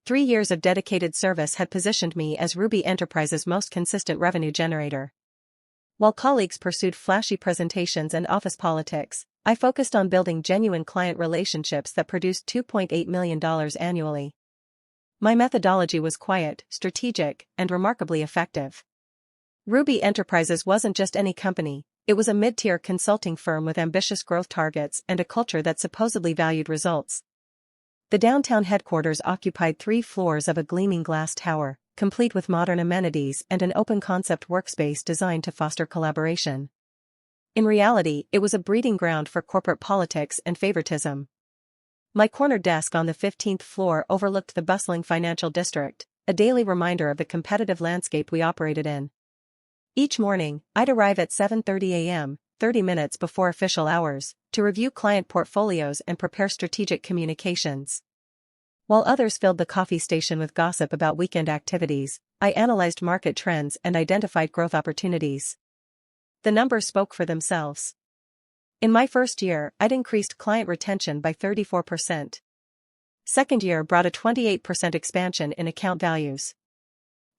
3 years of dedicated service had positioned me as Ruby Enterprises' most consistent revenue generator. While colleagues pursued flashy presentations and office politics, I focused on building genuine client relationships that produced $2.8 million annually. My methodology was quiet, strategic, and remarkably effective. Ruby Enterprises wasn't just any company, it was a mid-tier consulting firm with ambitious growth targets and a culture that supposedly valued results. The downtown headquarters occupied 3 floors of a gleaming glass tower, complete with modern amenities and an open-concept workspace designed to foster collaboration. In reality, it was a breeding ground for corporate politics and favoritism. My corner desk on the 15th floor overlooked the bustling financial district, a daily reminder of the competitive landscape we operated in. Each morning, I'd arrive at 7:30 a.m., 30 minutes before official hours, to review client portfolios and prepare strategic communications. While others filled the coffee station with gossip about weekend activities, I analyzed market trends and identified growth opportunities. The numbers spoke for themselves. In my first year, I'd increased client retention by 34%. Second year brought a 28% expansion in account values.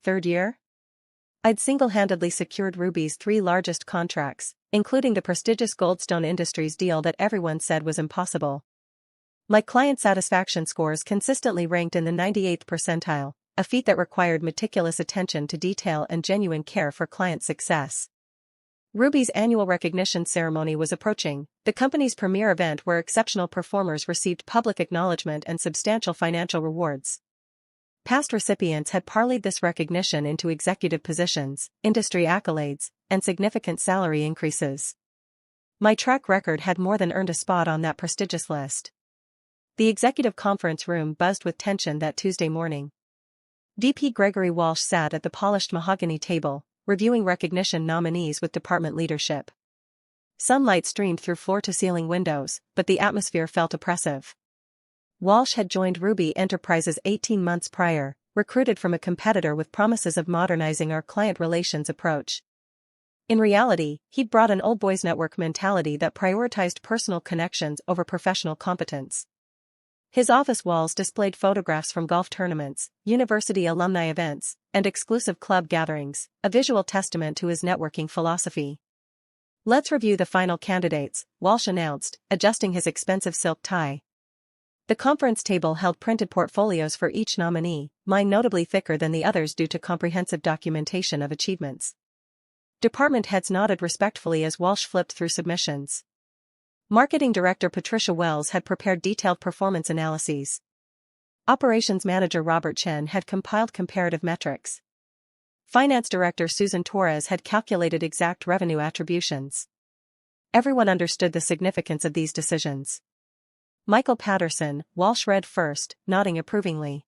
Third year? I'd single-handedly secured Ruby's 3 largest contracts, including the prestigious Goldstone Industries deal that everyone said was impossible. My client satisfaction scores consistently ranked in the 98th percentile, a feat that required meticulous attention to detail and genuine care for client success. Ruby's annual recognition ceremony was approaching, the company's premier event where exceptional performers received public acknowledgement and substantial financial rewards. Past recipients had parlayed this recognition into executive positions, industry accolades, and significant salary increases. My track record had more than earned a spot on that prestigious list. The executive conference room buzzed with tension that Tuesday morning. VP Gregory Walsh sat at the polished mahogany table, reviewing recognition nominees with department leadership. Sunlight streamed through floor-to-ceiling windows, but the atmosphere felt oppressive. Walsh had joined Ruby Enterprises 18 months prior, recruited from a competitor with promises of modernizing our client relations approach. In reality, he'd brought an old boys network mentality that prioritized personal connections over professional competence. His office walls displayed photographs from golf tournaments, university alumni events, and exclusive club gatherings, a visual testament to his networking philosophy. "Let's review the final candidates," Walsh announced, adjusting his expensive silk tie. The conference table held printed portfolios for each nominee, mine notably thicker than the others due to comprehensive documentation of achievements. Department heads nodded respectfully as Walsh flipped through submissions. Marketing Director Patricia Wells had prepared detailed performance analyses. Operations Manager Robert Chen had compiled comparative metrics. Finance Director Susan Torres had calculated exact revenue attributions. Everyone understood the significance of these decisions. Michael Patterson, Walsh read first, nodding approvingly.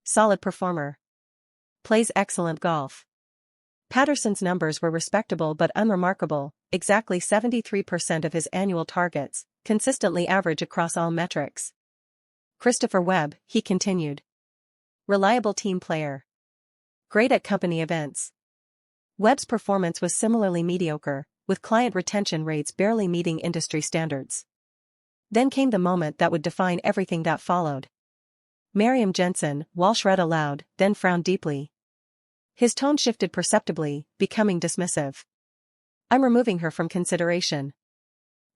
Solid performer. Plays excellent golf. Patterson's numbers were respectable but unremarkable, exactly 73% of his annual targets, consistently average across all metrics. Christopher Webb, he continued. Reliable team player. Great at company events. Webb's performance was similarly mediocre, with client retention rates barely meeting industry standards. Then came the moment that would define everything that followed. Miriam Jensen, Walsh read aloud, then frowned deeply. His tone shifted perceptibly, becoming dismissive. "I'm removing her from consideration."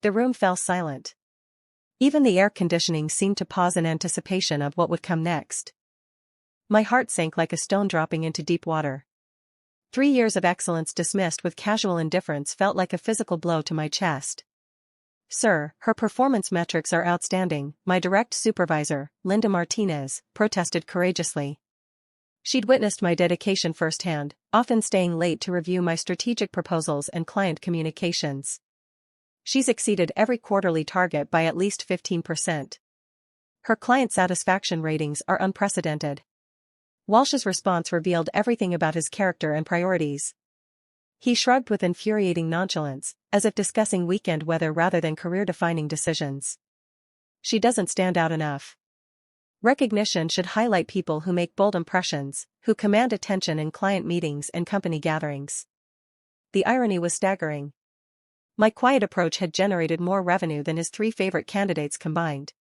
The room fell silent. Even the air conditioning seemed to pause in anticipation of what would come next. My heart sank like a stone dropping into deep water. 3 years of excellence dismissed with casual indifference felt like a physical blow to my chest. "Sir, her performance metrics are outstanding," my direct supervisor, Linda Martinez, protested courageously. She'd witnessed my dedication firsthand, often staying late to review my strategic proposals and client communications. She's exceeded every quarterly target by at least 15%. Her client satisfaction ratings are unprecedented. Walsh's response revealed everything about his character and priorities. He shrugged with infuriating nonchalance, as if discussing weekend weather rather than career-defining decisions. "She doesn't stand out enough. Recognition should highlight people who make bold impressions, who command attention in client meetings and company gatherings." The irony was staggering. My quiet approach had generated more revenue than his 3 favorite candidates combined.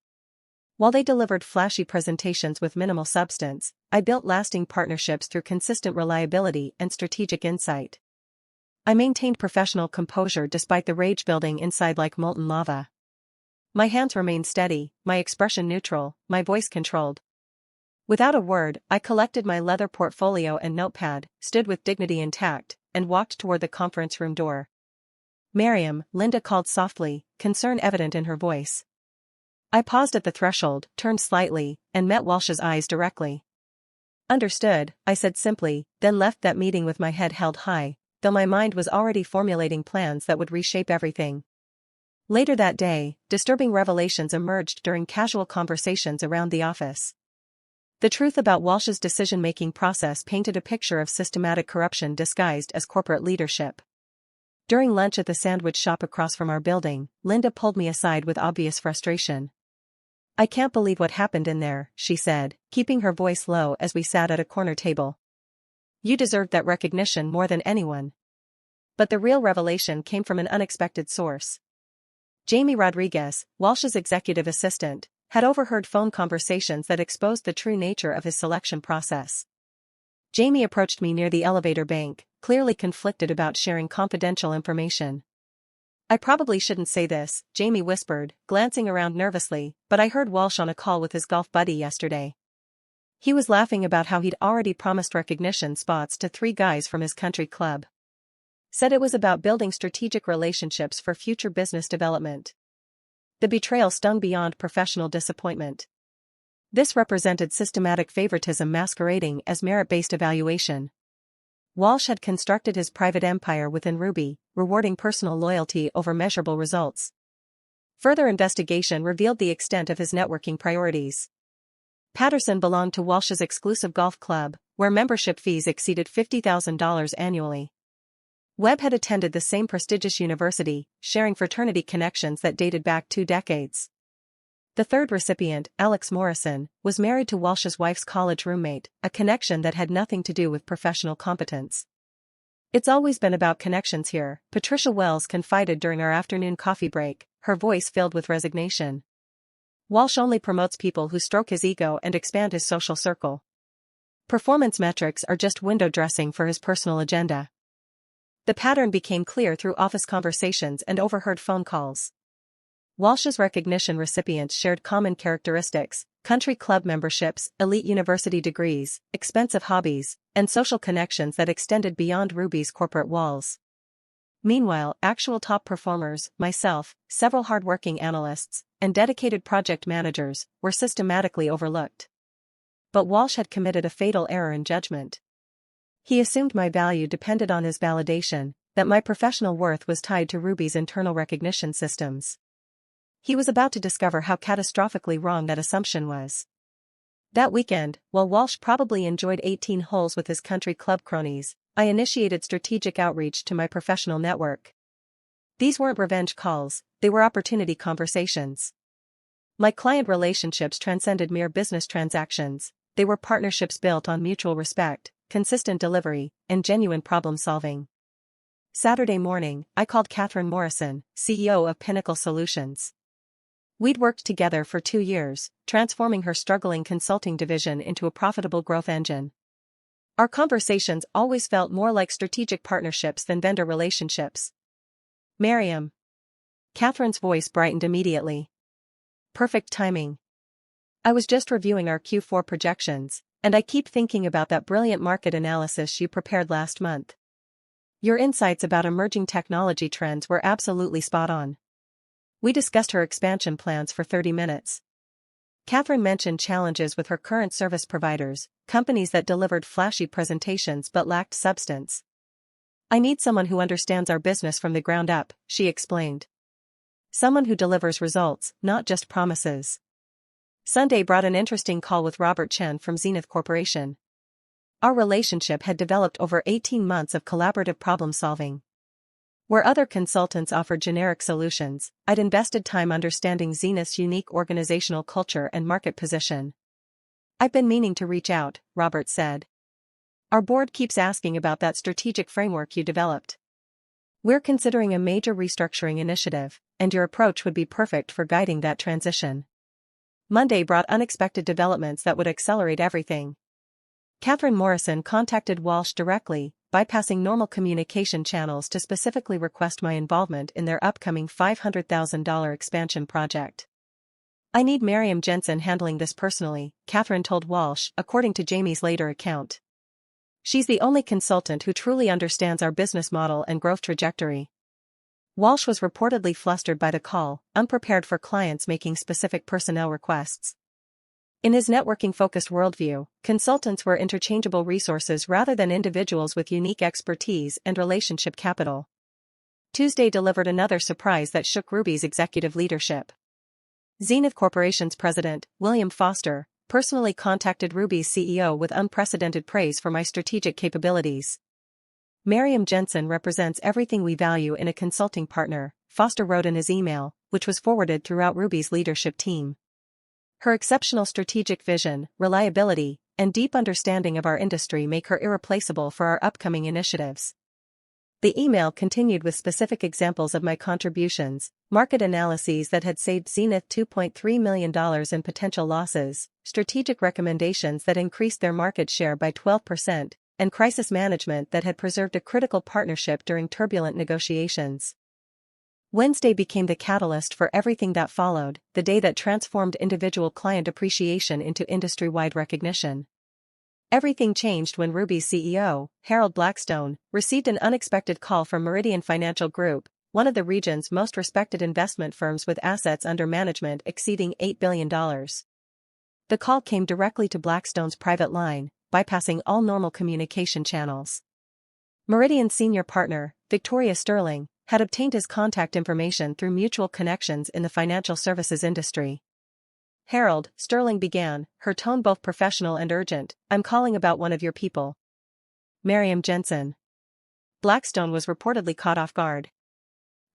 While they delivered flashy presentations with minimal substance, I built lasting partnerships through consistent reliability and strategic insight. I maintained professional composure despite the rage building inside like molten lava. My hands remained steady, my expression neutral, my voice controlled. Without a word, I collected my leather portfolio and notepad, stood with dignity intact, and walked toward the conference room door. "Miriam," Linda called softly, concern evident in her voice. I paused at the threshold, turned slightly, and met Walsh's eyes directly. "Understood," I said simply, then left that meeting with my head held high, though my mind was already formulating plans that would reshape everything. Later that day, disturbing revelations emerged during casual conversations around the office. The truth about Walsh's decision-making process painted a picture of systematic corruption disguised as corporate leadership. During lunch at the sandwich shop across from our building, Linda pulled me aside with obvious frustration. "I can't believe what happened in there," she said, keeping her voice low as we sat at a corner table. "You deserved that recognition more than anyone." But the real revelation came from an unexpected source. Jamie Rodriguez, Walsh's executive assistant, had overheard phone conversations that exposed the true nature of his selection process. Jamie approached me near the elevator bank, clearly conflicted about sharing confidential information. "I probably shouldn't say this," Jamie whispered, glancing around nervously, "but I heard Walsh on a call with his golf buddy yesterday. He was laughing about how he'd already promised recognition spots to 3 guys from his country club. Said it was about building strategic relationships for future business development." The betrayal stung beyond professional disappointment. This represented systematic favoritism masquerading as merit-based evaluation. Walsh had constructed his private empire within Ruby, rewarding personal loyalty over measurable results. Further investigation revealed the extent of his networking priorities. Patterson belonged to Walsh's exclusive golf club, where membership fees exceeded $50,000 annually. Webb had attended the same prestigious university, sharing fraternity connections that dated back 2 decades. The third recipient, Alex Morrison, was married to Walsh's wife's college roommate, a connection that had nothing to do with professional competence. "It's always been about connections here," Patricia Wells confided during our afternoon coffee break, her voice filled with resignation. "Walsh only promotes people who stroke his ego and expand his social circle. Performance metrics are just window dressing for his personal agenda." The pattern became clear through office conversations and overheard phone calls. Walsh's recognition recipients shared common characteristics: country club memberships, elite university degrees, expensive hobbies, and social connections that extended beyond Ruby's corporate walls. Meanwhile, actual top performers, myself, several hardworking analysts, and dedicated project managers, were systematically overlooked. But Walsh had committed a fatal error in judgment. He assumed my value depended on his validation, that my professional worth was tied to Ruby's internal recognition systems. He was about to discover how catastrophically wrong that assumption was. That weekend, while Walsh probably enjoyed 18 holes with his country club cronies, I initiated strategic outreach to my professional network. These weren't revenge calls, they were opportunity conversations. My client relationships transcended mere business transactions, they were partnerships built on mutual respect, consistent delivery, and genuine problem-solving. Saturday morning, I called Catherine Morrison, CEO of Pinnacle Solutions. We'd worked together for 2 years, transforming her struggling consulting division into a profitable growth engine. Our conversations always felt more like strategic partnerships than vendor relationships. "Miriam." Catherine's voice brightened immediately. "Perfect timing. I was just reviewing our Q4 projections, and I keep thinking about that brilliant market analysis you prepared last month. Your insights about emerging technology trends were absolutely spot on." We discussed her expansion plans for 30 minutes. Catherine mentioned challenges with her current service providers, companies that delivered flashy presentations but lacked substance. "I need someone who understands our business from the ground up," she explained. "Someone who delivers results, not just promises." Sunday brought an interesting call with Robert Chen from Zenith Corporation. Our relationship had developed over 18 months of collaborative problem-solving. Where other consultants offered generic solutions, I'd invested time understanding Zenith's unique organizational culture and market position. "I've been meaning to reach out," Robert said. "Our board keeps asking about that strategic framework you developed. We're considering a major restructuring initiative, and your approach would be perfect for guiding that transition." Monday brought unexpected developments that would accelerate everything. Catherine Morrison contacted Walsh directly, bypassing normal communication channels to specifically request my involvement in their upcoming $500,000 expansion project. "I need Miriam Jensen handling this personally," Catherine told Walsh, according to Jamie's later account. "She's the only consultant who truly understands our business model and growth trajectory." Walsh was reportedly flustered by the call, unprepared for clients making specific personnel requests. In his networking-focused worldview, consultants were interchangeable resources rather than individuals with unique expertise and relationship capital. Tuesday delivered another surprise that shook Ruby's executive leadership. Zenith Corporation's president, William Foster, personally contacted Ruby's CEO with unprecedented praise for my strategic capabilities. "Miriam Jensen represents everything we value in a consulting partner," Foster wrote in his email, which was forwarded throughout Ruby's leadership team. "Her exceptional strategic vision, reliability, and deep understanding of our industry make her irreplaceable for our upcoming initiatives." The email continued with specific examples of my contributions: market analyses that had saved Zenith $2.3 million in potential losses, strategic recommendations that increased their market share by 12%, and crisis management that had preserved a critical partnership during turbulent negotiations. Wednesday became the catalyst for everything that followed, the day that transformed individual client appreciation into industry-wide recognition. Everything changed when Ruby's CEO, Harold Blackstone, received an unexpected call from Meridian Financial Group, one of the region's most respected investment firms with assets under management exceeding $8 billion. The call came directly to Blackstone's private line, bypassing all normal communication channels. Meridian's senior partner, Victoria Sterling, had obtained his contact information through mutual connections in the financial services industry. "Harold," Sterling began, her tone both professional and urgent, "I'm calling about one of your people. Miriam Jensen." Blackstone was reportedly caught off guard.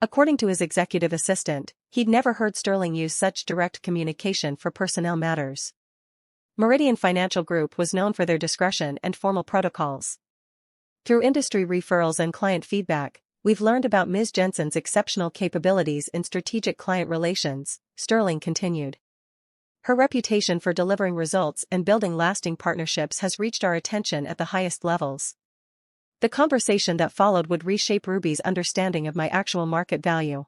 According to his executive assistant, he'd never heard Sterling use such direct communication for personnel matters. Meridian Financial Group was known for their discretion and formal protocols. "Through industry referrals and client feedback, we've learned about Ms. Jensen's exceptional capabilities in strategic client relations," Sterling continued. "Her reputation for delivering results and building lasting partnerships has reached our attention at the highest levels." The conversation that followed would reshape Ruby's understanding of my actual market value.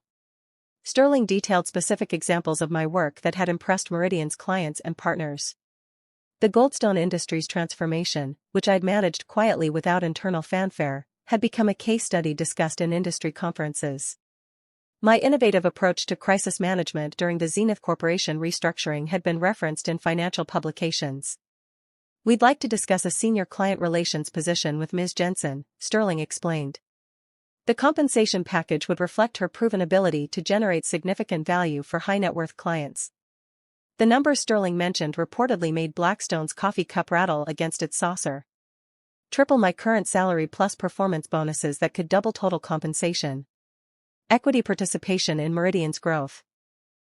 Sterling detailed specific examples of my work that had impressed Meridian's clients and partners. The Goldstone Industries transformation, which I'd managed quietly without internal fanfare, had become a case study discussed in industry conferences. My innovative approach to crisis management during the Zenith Corporation restructuring had been referenced in financial publications. "We'd like to discuss a senior client relations position with Ms. Jensen," Sterling explained. The compensation package would reflect her proven ability to generate significant value for high-net-worth clients. The numbers Sterling mentioned reportedly made Blackstone's coffee cup rattle against its saucer. "Triple my current salary plus performance bonuses that could double total compensation. Equity participation in Meridian's growth.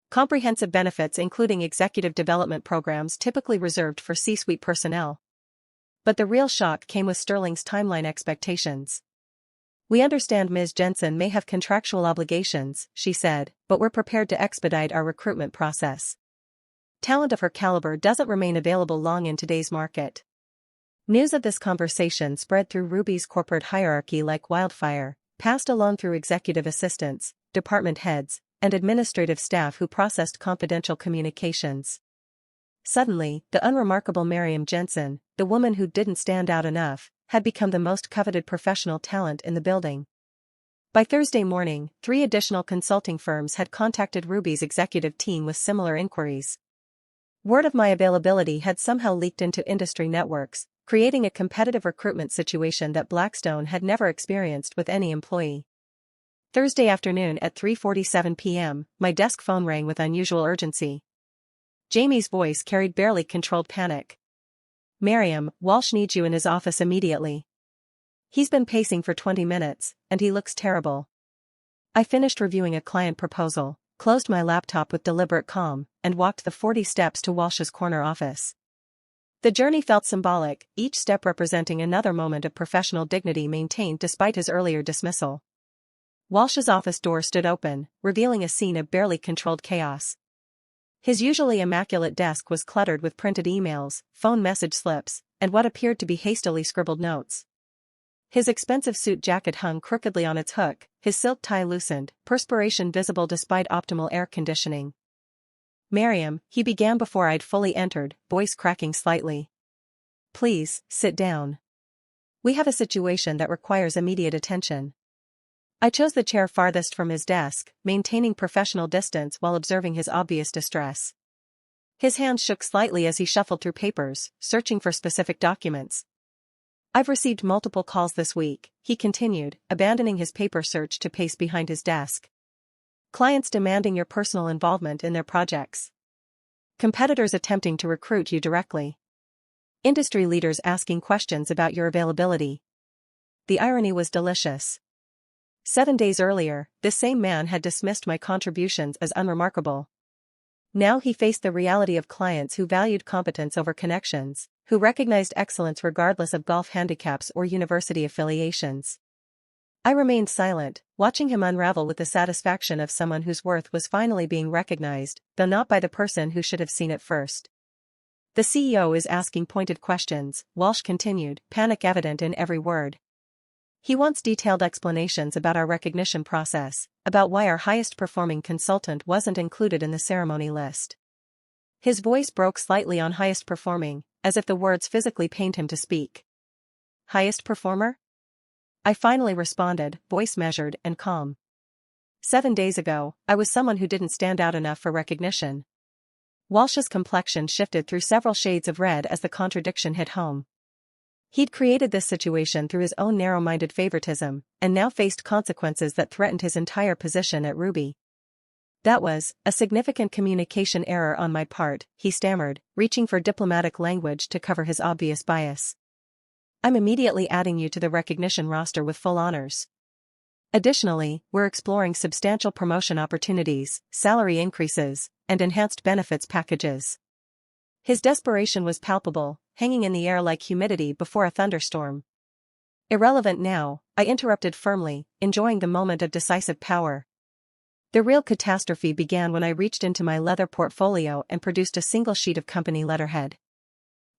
Comprehensive benefits including executive development programs typically reserved for C-suite personnel." But the real shock came with Sterling's timeline expectations. "We understand Ms. Jensen may have contractual obligations," she said, "but we're prepared to expedite our recruitment process. Talent of her caliber doesn't remain available long in today's market." News of this conversation spread through Ruby's corporate hierarchy like wildfire, passed along through executive assistants, department heads, and administrative staff who processed confidential communications. Suddenly, the unremarkable Miriam Jensen, the woman who didn't stand out enough, had become the most coveted professional talent in the building. By Thursday morning, 3 additional consulting firms had contacted Ruby's executive team with similar inquiries. Word of my availability had somehow leaked into industry networks, creating a competitive recruitment situation that Blackstone had never experienced with any employee. Thursday afternoon at 3:47 p.m., my desk phone rang with unusual urgency. Jamie's voice carried barely controlled panic. "Miriam, Walsh needs you in his office immediately. He's been pacing for 20 minutes, and he looks terrible." I finished reviewing a client proposal, closed my laptop with deliberate calm, and walked the 40 steps to Walsh's corner office. The journey felt symbolic, each step representing another moment of professional dignity maintained despite his earlier dismissal. Walsh's office door stood open, revealing a scene of barely controlled chaos. His usually immaculate desk was cluttered with printed emails, phone message slips, and what appeared to be hastily scribbled notes. His expensive suit jacket hung crookedly on its hook, his silk tie loosened, perspiration visible despite optimal air conditioning. "Miriam," he began before I'd fully entered, voice cracking slightly. "Please, sit down. We have a situation that requires immediate attention." I chose the chair farthest from his desk, maintaining professional distance while observing his obvious distress. His hands shook slightly as he shuffled through papers, searching for specific documents. "I've received multiple calls this week," he continued, abandoning his paper search to pace behind his desk. "Clients demanding your personal involvement in their projects. Competitors attempting to recruit you directly. Industry leaders asking questions about your availability." The irony was delicious. 7 days earlier, this same man had dismissed my contributions as unremarkable. Now he faced the reality of clients who valued competence over connections, who recognized excellence regardless of golf handicaps or university affiliations. I remained silent, watching him unravel with the satisfaction of someone whose worth was finally being recognized, though not by the person who should have seen it first. "The CEO is asking pointed questions," Walsh continued, panic evident in every word. "He wants detailed explanations about our recognition process, about why our highest-performing consultant wasn't included in the ceremony list." His voice broke slightly on highest performing, as if the words physically pained him to speak. "Highest performer?" I finally responded, voice measured and calm. 7 days ago, I was someone who didn't stand out enough for recognition." Walsh's complexion shifted through several shades of red as the contradiction hit home. He'd created this situation through his own narrow-minded favoritism, and now faced consequences that threatened his entire position at Ruby. "That was a significant communication error on my part," he stammered, reaching for diplomatic language to cover his obvious bias. "I'm immediately adding you to the recognition roster with full honors. Additionally, we're exploring substantial promotion opportunities, salary increases, and enhanced benefits packages." His desperation was palpable, hanging in the air like humidity before a thunderstorm. "Irrelevant now," I interrupted firmly, enjoying the moment of decisive power. The real catastrophe began when I reached into my leather portfolio and produced a single sheet of company letterhead.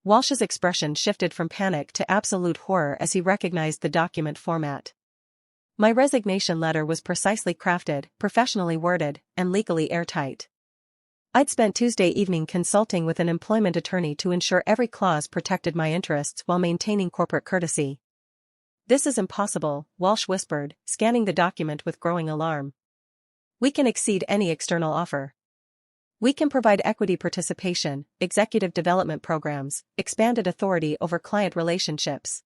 Walsh's expression shifted from panic to absolute horror as he recognized the document format. My resignation letter was precisely crafted, professionally worded, and legally airtight. I'd spent Tuesday evening consulting with an employment attorney to ensure every clause protected my interests while maintaining corporate courtesy. "This is impossible," Walsh whispered, scanning the document with growing alarm. "We can exceed any external offer. We can provide equity participation, executive development programs, expanded authority over client relationships."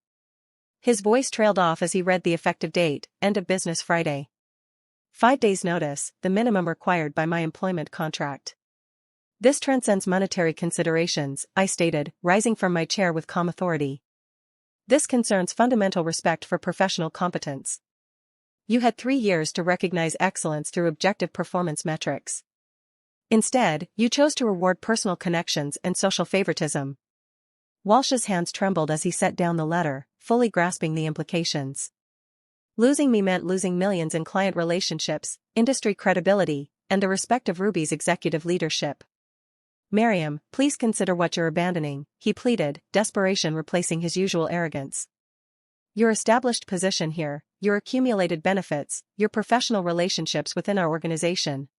His voice trailed off as he read the effective date, end of business Friday. 5 days notice, the minimum required by my employment contract. "This transcends monetary considerations," I stated, rising from my chair with calm authority. "This concerns fundamental respect for professional competence. You had 3 years to recognize excellence through objective performance metrics. Instead, you chose to reward personal connections and social favoritism." Walsh's hands trembled as he set down the letter, fully grasping the implications. Losing me meant losing millions in client relationships, industry credibility, and the respect of Ruby's executive leadership. "Miriam, please consider what you're abandoning," he pleaded, desperation replacing his usual arrogance. "Your established position here, your accumulated benefits, your professional relationships within our organization."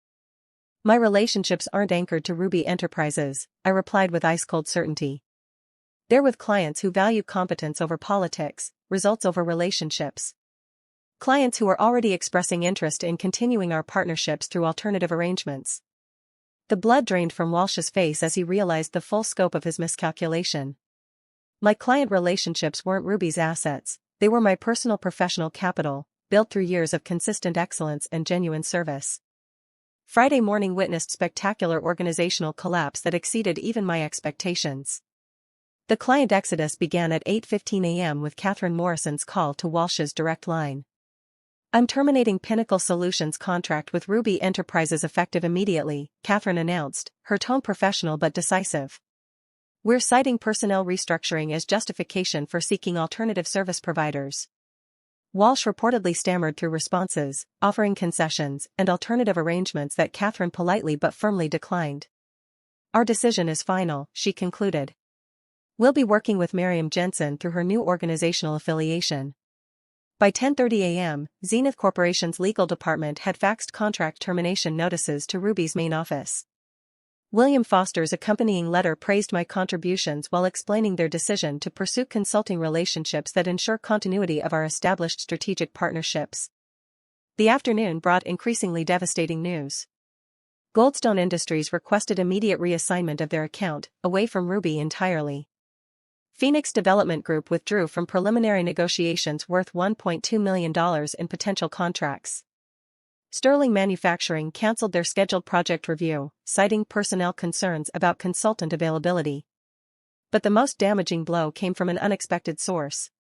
"My relationships aren't anchored to Ruby Enterprises," I replied with ice-cold certainty. "They're with clients who value competence over politics, results over relationships. Clients who are already expressing interest in continuing our partnerships through alternative arrangements." The blood drained from Walsh's face as he realized the full scope of his miscalculation. My client relationships weren't Ruby's assets, they were my personal professional capital, built through years of consistent excellence and genuine service. Friday morning witnessed spectacular organizational collapse that exceeded even my expectations. The client exodus began at 8:15 a.m. with Catherine Morrison's call to Walsh's direct line. "I'm terminating Pinnacle Solutions' contract with Ruby Enterprises effective immediately," Catherine announced, her tone professional but decisive. "We're citing personnel restructuring as justification for seeking alternative service providers." Walsh reportedly stammered through responses, offering concessions and alternative arrangements that Catherine politely but firmly declined. Our decision is final, she concluded. We'll be working with Miriam Jensen through her new organizational affiliation. By 10:30 a.m., Zenith Corporation's legal department had faxed contract termination notices to Ruby's main office. William Foster's accompanying letter praised my contributions while explaining their decision to pursue consulting relationships that ensure continuity of our established strategic partnerships. The afternoon brought increasingly devastating news. Goldstone Industries requested immediate reassignment of their account, away from Ruby entirely. Phoenix Development Group withdrew from preliminary negotiations worth $1.2 million in potential contracts. Sterling Manufacturing canceled their scheduled project review, citing personnel concerns about consultant availability. But the most damaging blow came from an unexpected source.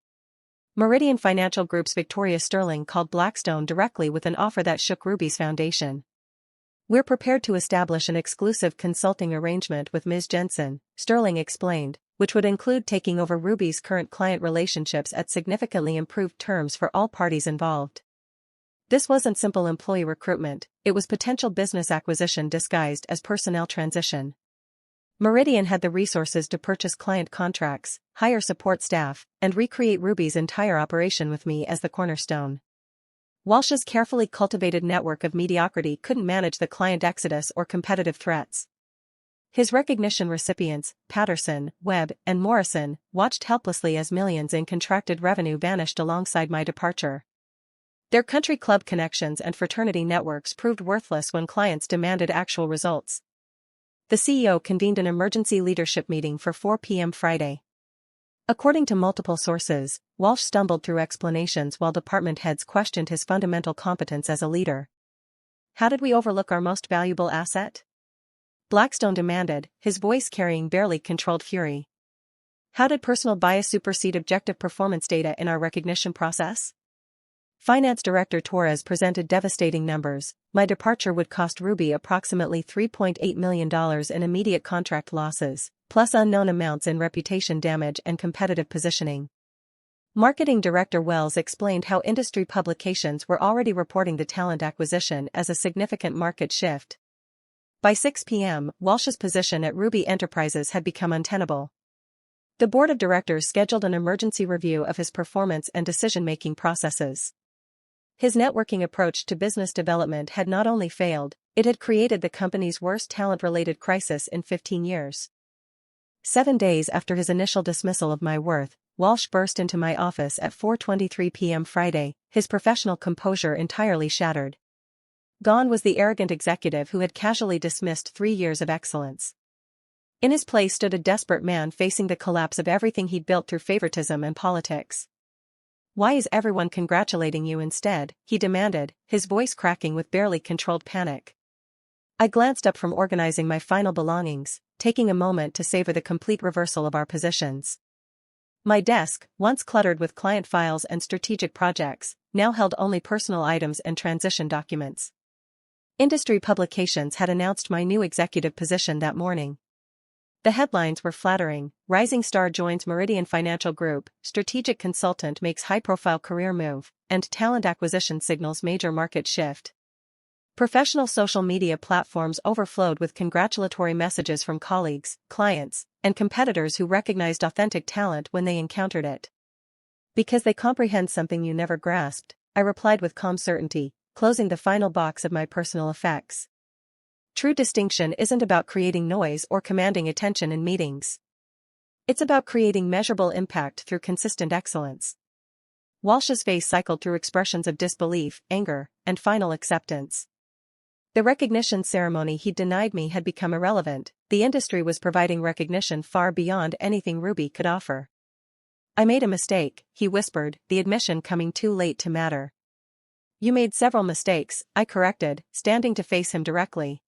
Meridian Financial Group's Victoria Sterling called Blackstone directly with an offer that shook Ruby's foundation. We're prepared to establish an exclusive consulting arrangement with Ms. Jensen, Sterling explained, which would include taking over Ruby's current client relationships at significantly improved terms for all parties involved. This wasn't simple employee recruitment, it was potential business acquisition disguised as personnel transition. Meridian had the resources to purchase client contracts, hire support staff, and recreate Ruby's entire operation with me as the cornerstone. Walsh's carefully cultivated network of mediocrity couldn't manage the client exodus or competitive threats. His recognition recipients, Patterson, Webb, and Morrison, watched helplessly as millions in contracted revenue vanished alongside my departure. Their country club connections and fraternity networks proved worthless when clients demanded actual results. The CEO convened an emergency leadership meeting for 4 p.m. Friday. According to multiple sources, Walsh stumbled through explanations while department heads questioned his fundamental competence as a leader. How did we overlook our most valuable asset? Blackstone demanded, his voice carrying barely controlled fury. How did personal bias supersede objective performance data in our recognition process? Finance Director Torres presented devastating numbers. My departure would cost Ruby approximately $3.8 million in immediate contract losses, plus unknown amounts in reputation damage and competitive positioning. Marketing Director Wells explained how industry publications were already reporting the talent acquisition as a significant market shift. By 6 p.m., Walsh's position at Ruby Enterprises had become untenable. The board of directors scheduled an emergency review of his performance and decision-making processes. His networking approach to business development had not only failed, it had created the company's worst talent-related crisis in 15 years. 7 days after his initial dismissal of my worth, Walsh burst into my office at 4:23 p.m. Friday, his professional composure entirely shattered. Gone was the arrogant executive who had casually dismissed 3 years of excellence. In his place stood a desperate man facing the collapse of everything he'd built through favoritism and politics. "Why is everyone congratulating you instead?" he demanded, his voice cracking with barely controlled panic. I glanced up from organizing my final belongings, taking a moment to savor the complete reversal of our positions. My desk, once cluttered with client files and strategic projects, now held only personal items and transition documents. Industry publications had announced my new executive position that morning. The headlines were flattering: rising star joins Meridian Financial Group, strategic consultant makes high-profile career move, and talent acquisition signals major market shift. Professional social media platforms overflowed with congratulatory messages from colleagues, clients, and competitors who recognized authentic talent when they encountered it. "Because they comprehend something you never grasped," I replied with calm certainty, closing the final box of my personal effects. True distinction isn't about creating noise or commanding attention in meetings. It's about creating measurable impact through consistent excellence. Walsh's face cycled through expressions of disbelief, anger, and final acceptance. The recognition ceremony he'd denied me had become irrelevant. The industry was providing recognition far beyond anything Ruby could offer. "I made a mistake," he whispered, the admission coming too late to matter. "You made several mistakes," I corrected, standing to face him directly.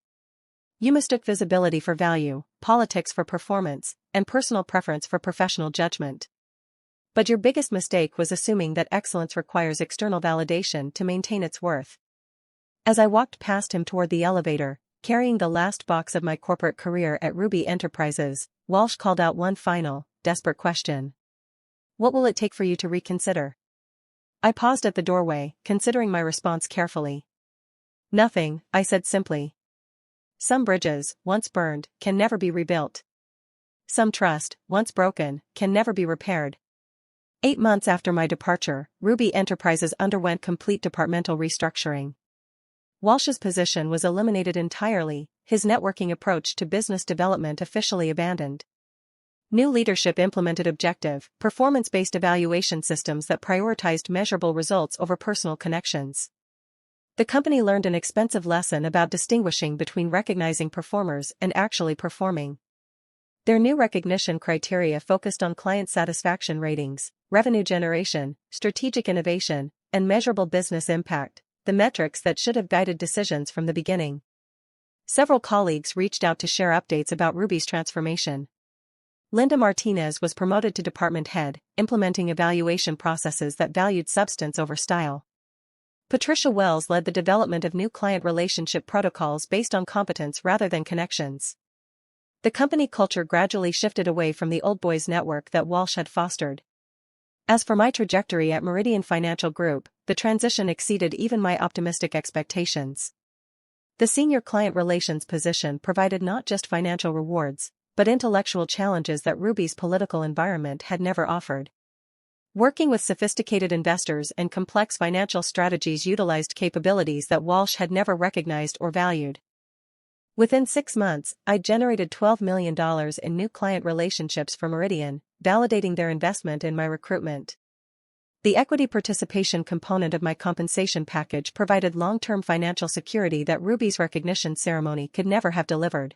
"You mistook visibility for value, politics for performance, and personal preference for professional judgment. But your biggest mistake was assuming that excellence requires external validation to maintain its worth." As I walked past him toward the elevator, carrying the last box of my corporate career at Ruby Enterprises, Walsh called out one final, desperate question. "What will it take for you to reconsider?" I paused at the doorway, considering my response carefully. "Nothing," I said simply. Some bridges, once burned, can never be rebuilt. Some trust, once broken, can never be repaired. 8 months after my departure, Ruby Enterprises underwent complete departmental restructuring. Walsh's position was eliminated entirely, his networking approach to business development officially abandoned. New leadership implemented objective, performance-based evaluation systems that prioritized measurable results over personal connections. The company learned an expensive lesson about distinguishing between recognizing performers and actually performing. Their new recognition criteria focused on client satisfaction ratings, revenue generation, strategic innovation, and measurable business impact, the metrics that should have guided decisions from the beginning. Several colleagues reached out to share updates about Ruby's transformation. Linda Martinez was promoted to department head, implementing evaluation processes that valued substance over style. Patricia Wells led the development of new client relationship protocols based on competence rather than connections. The company culture gradually shifted away from the old boys network that Walsh had fostered. As for my trajectory at Meridian Financial Group, the transition exceeded even my optimistic expectations. The senior client relations position provided not just financial rewards, but intellectual challenges that Ruby's political environment had never offered. Working with sophisticated investors and complex financial strategies utilized capabilities that Walsh had never recognized or valued. Within 6 months, I generated $12 million in new client relationships for Meridian, validating their investment in my recruitment. The equity participation component of my compensation package provided long-term financial security that Ruby's recognition ceremony could never have delivered.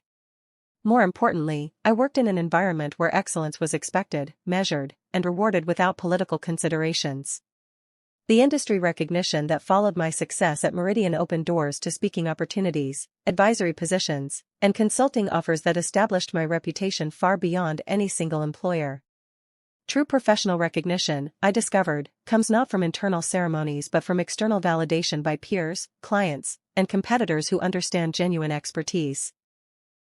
More importantly, I worked in an environment where excellence was expected, measured, and rewarded without political considerations. The industry recognition that followed my success at Meridian opened doors to speaking opportunities, advisory positions, and consulting offers that established my reputation far beyond any single employer. True professional recognition, I discovered, comes not from internal ceremonies but from external validation by peers, clients, and competitors who understand genuine expertise.